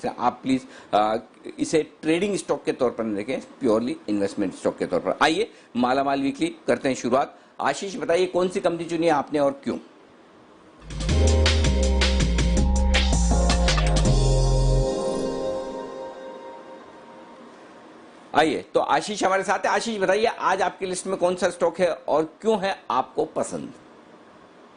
आप प्लीज इसे trading stock के तौर पर न देखें, प्योरली इन्वेस्टमेंट स्टॉक के तौर पर। आइए मालामाल वीकली करते हैं शुरुआत। आशीष बताइए कौन सी कंपनी चुनी है आपने और क्यों? आइए तो आशीष हमारे साथ है। आशीष बताइए आज आपकी लिस्ट में कौन सा स्टॉक है और क्यों है आपको पसंद?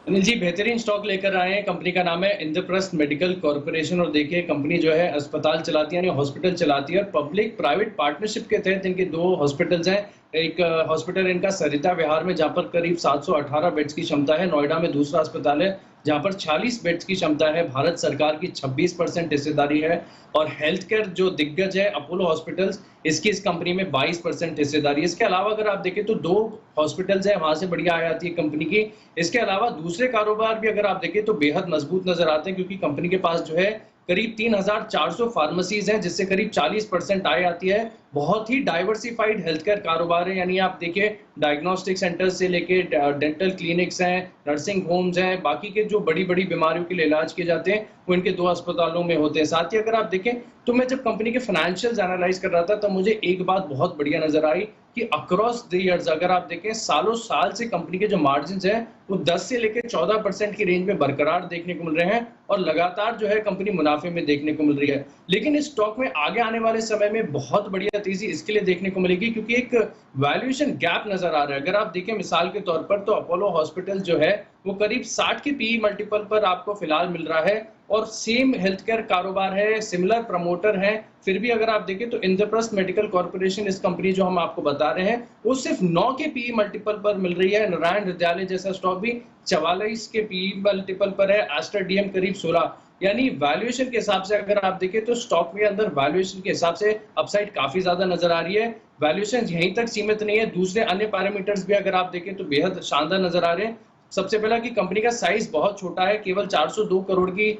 अनिल जी, बेहतरीन स्टॉक लेकर आए हैं। कंपनी का नाम है इंद्रप्रस्थ मेडिकल कॉर्पोरेशन और देखिए कंपनी जो है अस्पताल चलाती है यानी हॉस्पिटल चलाती है और पब्लिक प्राइवेट पार्टनरशिप के तहत इनके 2 हॉस्पिटल्स हैं। एक हॉस्पिटल इनका सरिता विहार में जहां पर करीब 718 बेड्स की क्षमता है। नोएडा में दूसरा अस्पताल है जहां पर 46 बेड्स की क्षमता है। भारत सरकार की 26% हिस्सेदारी है और हेल्थ केयर जो दिग्गज है अपोलो हॉस्पिटल्स, इसकी इस कंपनी में 22% हिस्सेदारी है। इसके अलावा अगर आप देखें तो 2 हॉस्पिटल्स है, वहां से बढ़िया आय आती है कंपनी की। इसके अलावा दूसरे कारोबार भी अगर आप देखें तो बेहद मजबूत नजर आते हैं क्योंकि कंपनी के पास जो है करीब 3400 फार्मेसीज हैं जिससे करीब 40% आय आती है। बहुत ही डाइवर्सिफाइड हेल्थ केयर कारोबार है, यानी आप देखिए डायग्नोस्टिक सेंटर से लेके डेंटल क्लिनिक्स हैं, नर्सिंग होम्स हैं, बाकी के जो बड़ी बड़ी बीमारियों के लिए इलाज किए जाते हैं वो इनके 2 अस्पतालों में होते हैं। साथ ही अगर आप देखें तो मैं जब कंपनी के फाइनेंशियल्स एनालाइज कर रहा था तो मुझे एक बात बहुत बढ़िया नजर आई कि अक्रॉस द ईयर्स अगर आप देखें सालों साल से कंपनी के जो मार्जिन है वो 10 से लेकर 14% की रेंज में बरकरार देखने को मिल रहे हैं और लगातार जो है कंपनी मुनाफे में देखने को मिल रही है। लेकिन इस स्टॉक में आगे आने वाले समय में बहुत बढ़िया तेजी इसके लिए देखने को मिलेगी क्योंकि एक वैल्यूएशन गैप नजर आ रहा है। अगर आप देखें मिसाल के तौर पर तो अपोलो हॉस्पिटल जो है वो करीब 60 के पीई मल्टीपल पर आपको फिलहाल मिल रहा है और सेम हेल्थ केयर कारोबार है, सिमिलर प्रमोटर है। फिर भी अगर आप देखें तो इंद्रप्रस्थ मेडिकल कॉर्पोरेशन इस कंपनी जो हम आपको बता रहे हैं वो सिर्फ 9 के पीई मल्टीपल पर मिल रही है। नारायण हृदयालय जैसा स्टॉक भी 44 के पीई मल्टीपल पर है। एस्टर डीएम करीब 16, यानी वैल्यूएशन के हिसाब से अगर आप देखें तो स्टॉक के अंदर वैल्यूएशन के हिसाब से अपसाइड काफी ज्यादा नजर आ रही है। वैल्यूएशन यहीं तक सीमित नहीं है, दूसरे अन्य पैरामीटर्स भी अगर आप देखें तो बेहद शानदार नजर आ रहे हैं। सबसे पहला कि कंपनी का साइज बहुत छोटा है, केवल 402 करोड़ की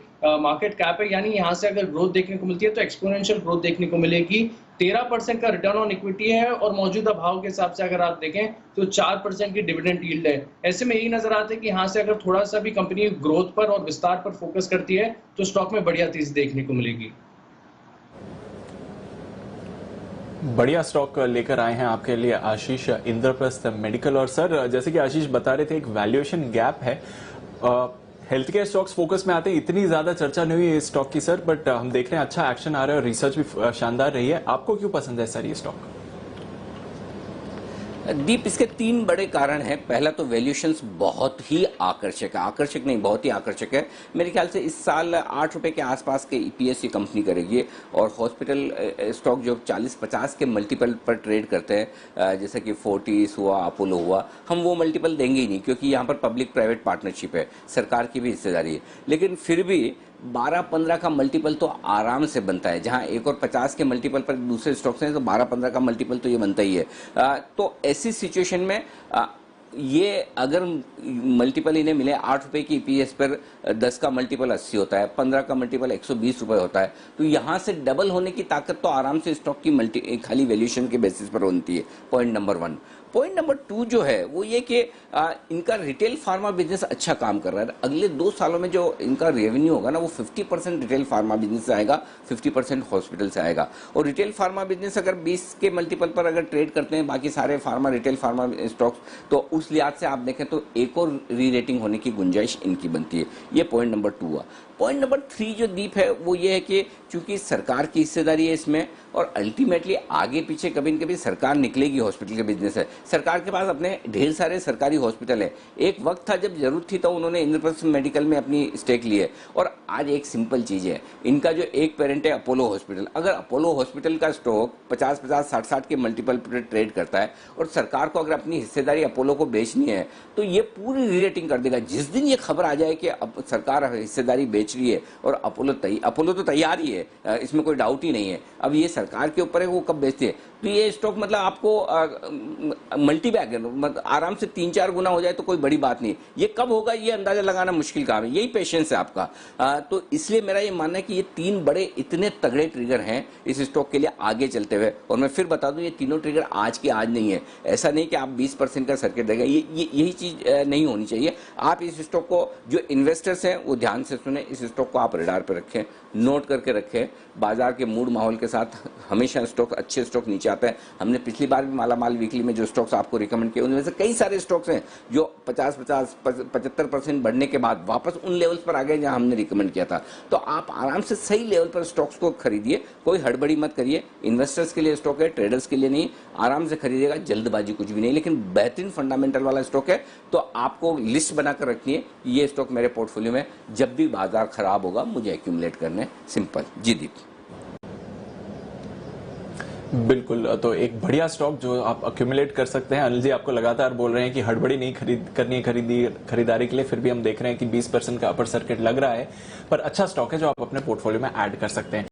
मार्केट कैप है, यानी यहां से अगर ग्रोथ देखने को मिलती है तो एक्सपोनेंशियल ग्रोथ देखने को मिलेगी। 13% का रिटर्न ऑन इक्विटी है और मौजूदा भाव के हिसाब से अगर आप देखें तो 4% की डिविडेंड यील्ड है। ऐसे में यही नजर आता है कि यहां से अगर थोड़ा सा भी कंपनी ग्रोथ पर और विस्तार पर फोकस करती है तो स्टॉक में बढ़िया तेजी देखने को मिलेगी। बढ़िया स्टॉक लेकर आए हैं आपके लिए आशीष, इंद्रप्रस्थ मेडिकल। और सर जैसे कि आशीष बता रहे थे एक वैल्यूएशन गैप है, हेल्थ केयर स्टॉक्स फोकस में आते हैं, इतनी ज्यादा चर्चा नहीं हुई है इस स्टॉक की सर, बट हम देख रहे हैं अच्छा एक्शन आ रहा है और रिसर्च भी शानदार रही है। आपको क्यों पसंद है सर ये स्टॉक? दीप, इसके 3 बड़े कारण हैं। पहला तो वैल्यूएशंस बहुत ही आकर्षक है, आकर्षक नहीं बहुत ही आकर्षक है। मेरे ख्याल से इस साल 8 रुपए के आसपास के ईपीएस ये कंपनी करेगी और हॉस्पिटल स्टॉक जो 40-50 के मल्टीपल पर ट्रेड करते हैं, जैसे कि फोर्टिस हुआ, अपोलो हुआ, हम वो मल्टीपल देंगे ही नहीं क्योंकि यहाँ पर पब्लिक प्राइवेट पार्टनरशिप है, सरकार की भी हिस्सेदारी है। लेकिन फिर भी 12-15 का मल्टीपल तो आराम से बनता है, jहाँ 1 और 50 के मल्टीपल पर दूसरे स्टॉक्स हैं तो 12-15 का मल्टीपल तो ये बनता ही है। तो ऐसी सिचुएशन में ये अगर मल्टीपल इन्हें मिले 8 रुपए की ईपीएस पर 10 का मल्टीपल 80 होता है, 15 का मल्टीपल 120 रुपए होता है, तो यहां से डबल होने की ताकत तो आराम से स्टॉक की खाली वैल्यूएशन के बेसिस पर होती है। Point number 1। पॉइंट नंबर 2 जो है वो ये कि इनका रिटेल फार्मा बिजनेस अच्छा काम कर रहा है। अगले 2 सालों में जो इनका रेवेन्यू होगा ना वो 50% रिटेल फार्मा बिजनेस से आएगा, 50% हॉस्पिटल से आएगा। और रिटेल फार्मा बिजनेस अगर 20 के मल्टीपल पर अगर ट्रेड करते हैं बाकी सारे फार्मा रिटेल फार्मा स्टॉक्स, तो उस लिहाज से आप देखें तो एक और री रेटिंग होने की गुंजाइश इनकी बनती है। ये पॉइंट नंबर 2 हुआ। पॉइंट नंबर 3 जो दीप है वो ये है कि चूंकि सरकार की हिस्सेदारी है इसमें और अल्टीमेटली आगे पीछे कभी न कभी सरकार निकलेगी, हॉस्पिटल के बिजनेस है, सरकार के पास अपने ढेर सारे सरकारी हॉस्पिटल है। एक वक्त था जब जरूरत थी तो उन्होंने इंद्रप्रस्थ मेडिकल में अपनी स्टेक ली है और आज एक सिंपल चीज है, इनका जो एक पेरेंट है अपोलो हॉस्पिटल, अगर अपोलो हॉस्पिटल का स्टॉक 50-50, 60-60 के मल्टीपल पर ट्रेड करता है और सरकार को अगर अपनी हिस्सेदारी अपोलो को बेचनी है तो ये पूरी रीरेटिंग कर देगा। जिस दिन ये खबर आ जाए कि अब सरकार हिस्सेदारी बेच रही है और अपोलो तो तैयार ही है, इसमें कोई डाउट ही नहीं है, अब ये सरकार के ऊपर है वो कब बेचती है, तो ये स्टॉक मतलब आपको मल्टी बैग है, मतलब आराम से 3-4 गुना हो जाए तो कोई बड़ी बात नहीं। ये कब होगा ये अंदाजा लगाना मुश्किल काम है, यही पेशेंस है आपका। तो इसलिए मेरा ये मानना है कि ये 3 बड़े इतने तगड़े ट्रिगर हैं इस स्टॉक के लिए आगे चलते हुए। और मैं फिर बता दूं ये तीनों ट्रिगर आज के आज नहीं है, ऐसा नहीं कि आप 20% का सर्किट देगा, यही चीज नहीं होनी चाहिए। आप इस स्टॉक को, जो इन्वेस्टर्स हैं वो ध्यान से सुने, इस स्टॉक को आप रडार पर रखें, नोट करके रखें, बाजार के मूड माहौल के साथ हमेशा स्टॉक, अच्छे स्टॉक नीचे आता है। हमने पिछली बार भी माला माल वीकली में जो स्टॉक्स आपको रिकमेंड किए उनमें से कई सारे स्टॉक्स हैं जो 50-75% बढ़ने के बाद वापस उन लेवल्स पर आ गए जहां हमने रिकमेंड किया था। तो आप आराम से सही लेवल पर स्टॉक्स को खरीदिए, कोई हड़बड़ी मत करिए। इन्वेस्टर्स के लिए स्टॉक है, ट्रेडर्स के लिए नहीं। आराम से खरीदिएगा, जल्दबाजी कुछ भी नहीं, लेकिन बेहतरीन फंडामेंटल वाला स्टॉक है तो आपको लिस्ट बनाकर रखनी है, ये स्टॉक मेरे पोर्टफोलियो में जब भी बाजार खराब होगा मुझे एक्यूमुलेट करने। सिंपल। जी दीप। बिल्कुल, तो एक बढ़िया स्टॉक जो आप अक्यूमुलेट कर सकते हैं। अनिल जी आपको लगातार बोल रहे हैं कि हड़बड़ी नहीं करनी है खरीदारी के लिए, फिर भी हम देख रहे हैं कि 20% का अपर सर्किट लग रहा है, पर अच्छा स्टॉक है जो आप अपने पोर्टफोलियो में ऐड कर सकते हैं।